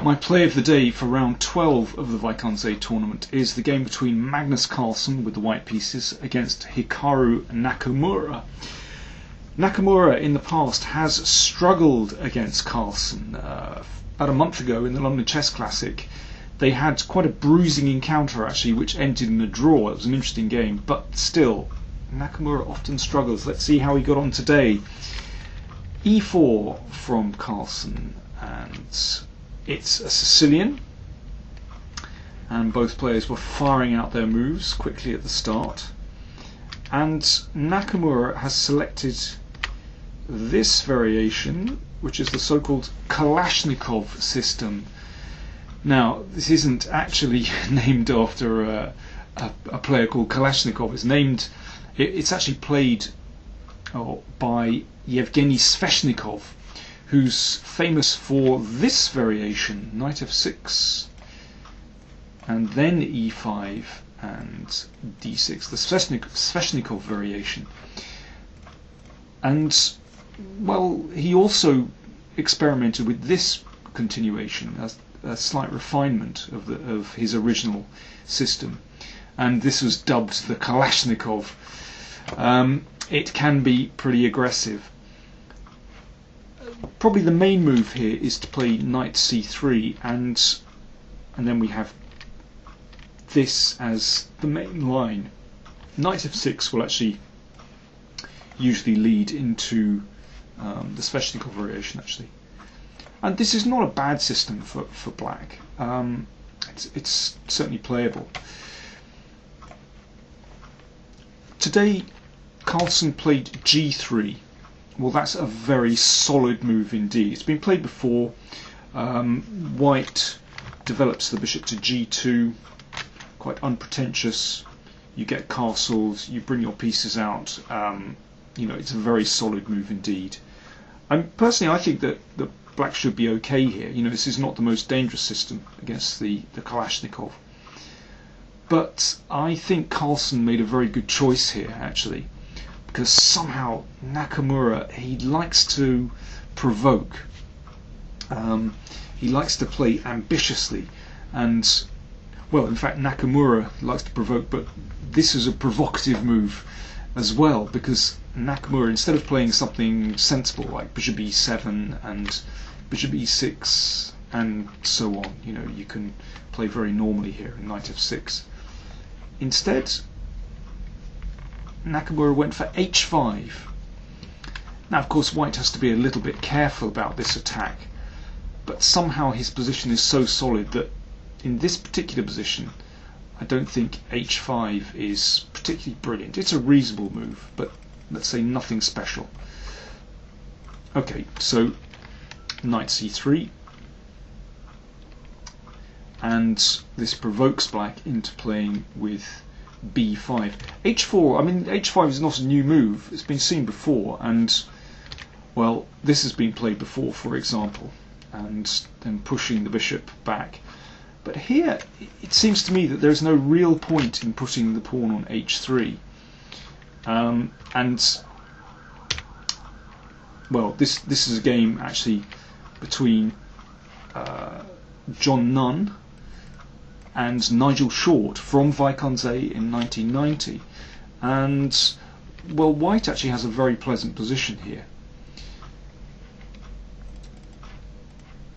My play of the day for round 12 of the Wijk aan Zee tournament is the game between Magnus Carlsen with the white pieces against Hikaru Nakamura. Nakamura in the past has struggled against Carlsen. About a month ago in the London Chess Classic they had quite a bruising encounter actually, which ended in a draw. It was an interesting game, but still Nakamura often struggles. Let's see how he got on today. E4 from Carlsen, and it's a Sicilian, and both players were firing out their moves quickly at the start, and Nakamura has selected this variation, which is the so-called Kalashnikov system. Now, this isn't actually named after a player called Kalashnikov. It's actually played by Yevgeny Sveshnikov, who's famous for this variation, knight f6 and then e5 and d6, the Sveshnikov variation. And well, he also experimented with this continuation as a slight refinement of his original system, and this was dubbed the Kalashnikov. It can be pretty aggressive. Probably the main move here is to play knight c3, and then we have this as the main line. Knight f6 will actually usually lead into the Sveshnikov variation actually, and this is not a bad system for black. It's certainly playable. Today Carlsen played g3. Well, that's a very solid move indeed. It's been played before. White develops the bishop to g2, quite unpretentious. You get castles, you bring your pieces out. It's a very solid move indeed. Personally, I think that black should be okay here. This is not the most dangerous system against the Kalashnikov. But I think Carlsen made a very good choice here, actually, because somehow Nakamura, he likes to provoke. He likes to play ambitiously, and well, in fact Nakamura likes to provoke, but this is a provocative move as well, because Nakamura, instead of playing something sensible like bishop e7 and bishop e6 and so on, you can play very normally here in knight f6. Instead, Nakamura went for h5. Now, of course, white has to be a little bit careful about this attack, but somehow his position is so solid that in this particular position I don't think h5 is particularly brilliant. It's a reasonable move, but let's say nothing special. Okay, so knight c3, and this provokes black into playing with b5. h4, h5 is not a new move. It's been seen before, and well, this has been played before, for example, and then pushing the bishop back. But here it seems to me that there's no real point in putting the pawn on h3. And well, this is a game actually between John Nunn and Nigel Short from Wijk aan Zee in 1990, and well, white actually has a very pleasant position here.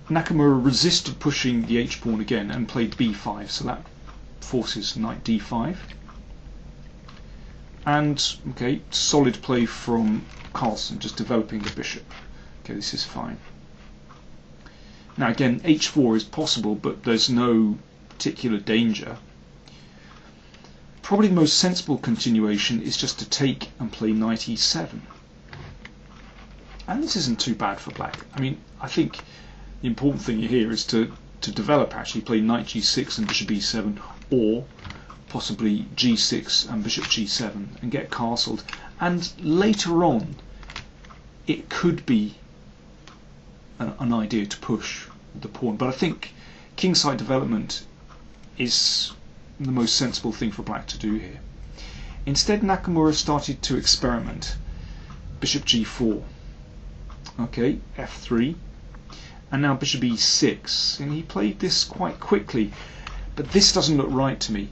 Nakamura resisted pushing the h-pawn again and played b5, so that forces knight d5. And okay, solid play from Carlsen, just developing the bishop. Okay, this is fine. Now again, h4 is possible, but there's no particular danger. Probably the most sensible continuation is just to take and play knight e7. And this isn't too bad for black. I think the important thing here is to develop, actually play knight g6 and bishop e7, or possibly g6 and bishop g7 and get castled, and later on it could be an idea to push the pawn, but I think kingside development is the most sensible thing for black to do here. Instead, Nakamura started to experiment. Bishop g4, okay, f3, and now bishop e6, and he played this quite quickly, but this doesn't look right to me.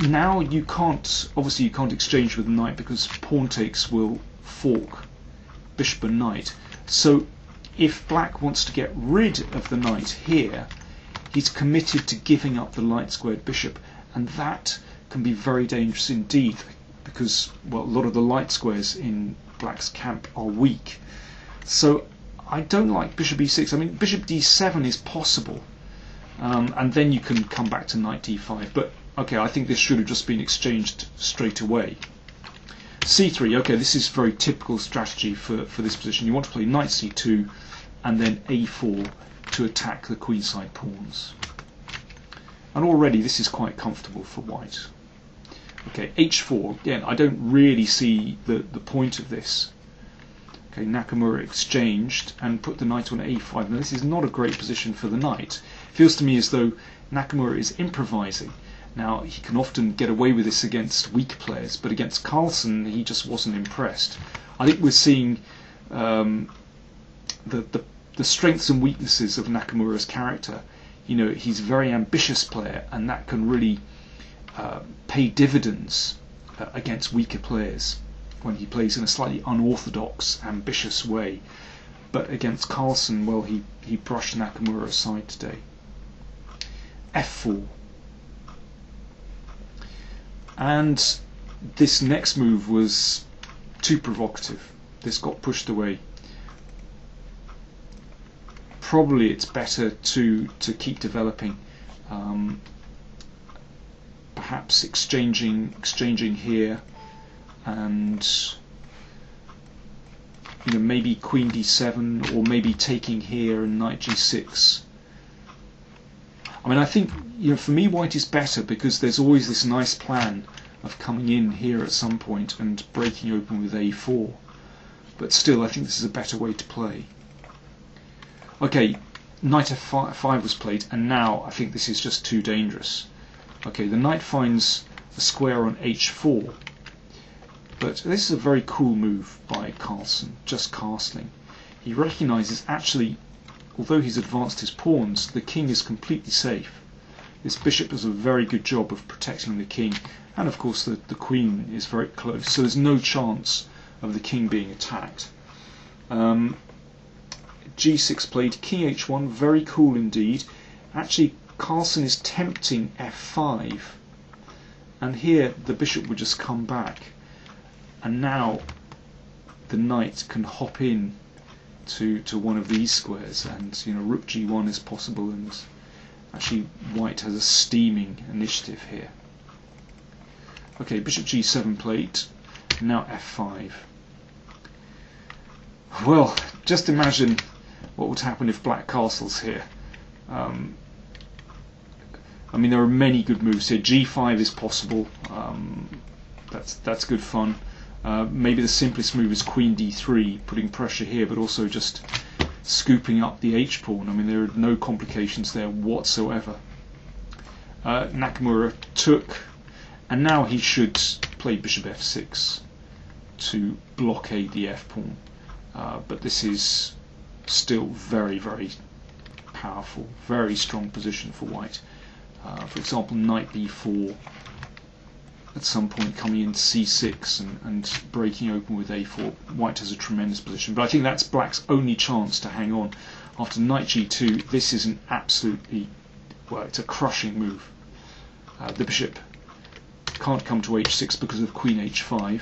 Now you can't, obviously you can't exchange with the knight because pawn takes will fork bishop and knight. So if black wants to get rid of the knight here, he's committed to giving up the light squared bishop, and that can be very dangerous indeed because, well, a lot of the light squares in black's camp are weak. So I don't like bishop e6. I mean, bishop d7 is possible, and then you can come back to knight d5, but okay, I think this should have just been exchanged straight away. c3, okay, this is very typical strategy for this position. You want to play knight c2 and then a4 to attack the queenside pawns. And already this is quite comfortable for white. Okay, h4, again, I don't really see the point of this. Okay, Nakamura exchanged and put the knight on a5. Now this is not a great position for the knight. It feels to me as though Nakamura is improvising. Now, he can often get away with this against weak players, but against Carlsen, he just wasn't impressed. I think we're seeing the strengths and weaknesses of Nakamura's character. You know, he's a very ambitious player, and that can really pay dividends against weaker players when he plays in a slightly unorthodox, ambitious way. But against Carlsen, well, he brushed Nakamura aside today. f4. And this next move was too provocative. This got pushed away. Probably it's better to keep developing. Perhaps exchanging here, and you know, maybe queen d7, or maybe taking here and knight g6. I mean, I think, you know, for me white is better because there's always this nice plan of coming in here at some point and breaking open with a4. But still, I think this is a better way to play. Okay, knight f5 was played, and now I think this is just too dangerous. Okay, the knight finds a square on h4, but this is a very cool move by Carlsen, just castling. He recognises, actually, although he's advanced his pawns, the king is completely safe. This bishop does a very good job of protecting the king, and of course the queen is very close, so there's no chance of the king being attacked. g6 played, king h1, very cool indeed. Actually, Carlsen is tempting f5, and here the bishop would just come back, and now the knight can hop in to one of these squares, and you know, rook g1 is possible, and actually white has a steaming initiative here. Okay, bishop g7 played, now f5. Well, just imagine what would happen if black castles here. I mean, there are many good moves here. g5 is possible. That's good fun. Maybe the simplest move is queen d3, putting pressure here, but also just scooping up the h-pawn. I mean, there are no complications there whatsoever. Nakamura took, and now he should play bishop f6 to blockade the f-pawn. But this is still very, very powerful, very strong position for white. For example, knight b4, at some point coming into c6 and breaking open with a4. White has a tremendous position, but I think that's black's only chance to hang on. After knight g2, this is an absolutely, well, it's a crushing move. The bishop can't come to h6 because of queen h5,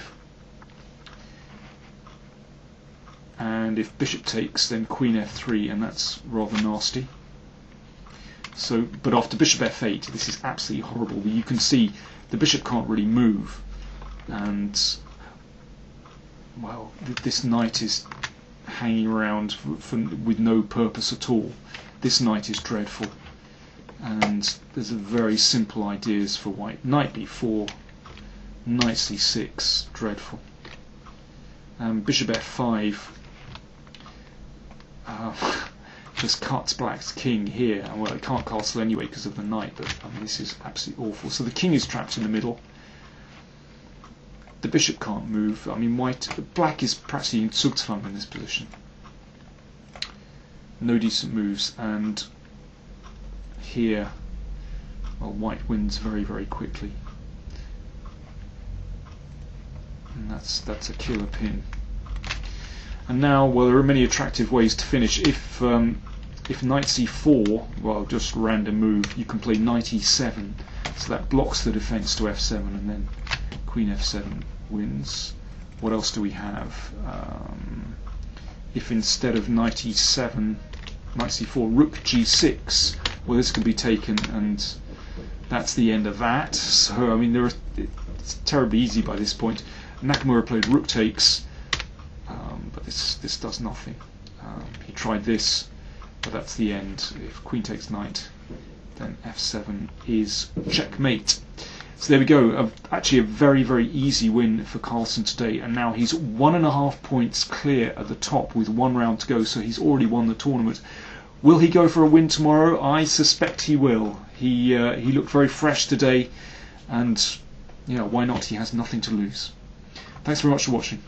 and if bishop takes, then queen f3, and that's rather nasty. So, but after bishop f8, this is absolutely horrible. You can see the bishop can't really move, and well, this knight is hanging around with no purpose at all. This knight is dreadful, and there's a very simple ideas for white. Knight b4, knight c6, dreadful. Bishop f5 just cuts black's king here. Well, it can't castle anyway because of the knight, but I mean, this is absolutely awful. So the king is trapped in the middle. The bishop can't move. I mean, black is practically in Zugzwang in this position. no decent moves, and here, well, white wins very, very quickly, and that's a killer pin. And now, well, there are many attractive ways to finish. If knight c4, well, just random move, you can play knight e7, so that blocks the defense to f7, and then queen f7 wins. What else do we have? If instead of knight e7, knight c4, rook g6, well, this can be taken, and that's the end of that. So, I mean, it's terribly easy by this point. Nakamura played rook takes, but this does nothing. He tried this, but that's the end. If queen takes knight, then f7 is checkmate. So there we go. Actually, a very, very easy win for Carlsen today, and now he's 1.5 points clear at the top with 1 round to go. So he's already won the tournament. Will he go for a win tomorrow? I suspect he will. He looked very fresh today, and why not? He has nothing to lose. Thanks very much for watching.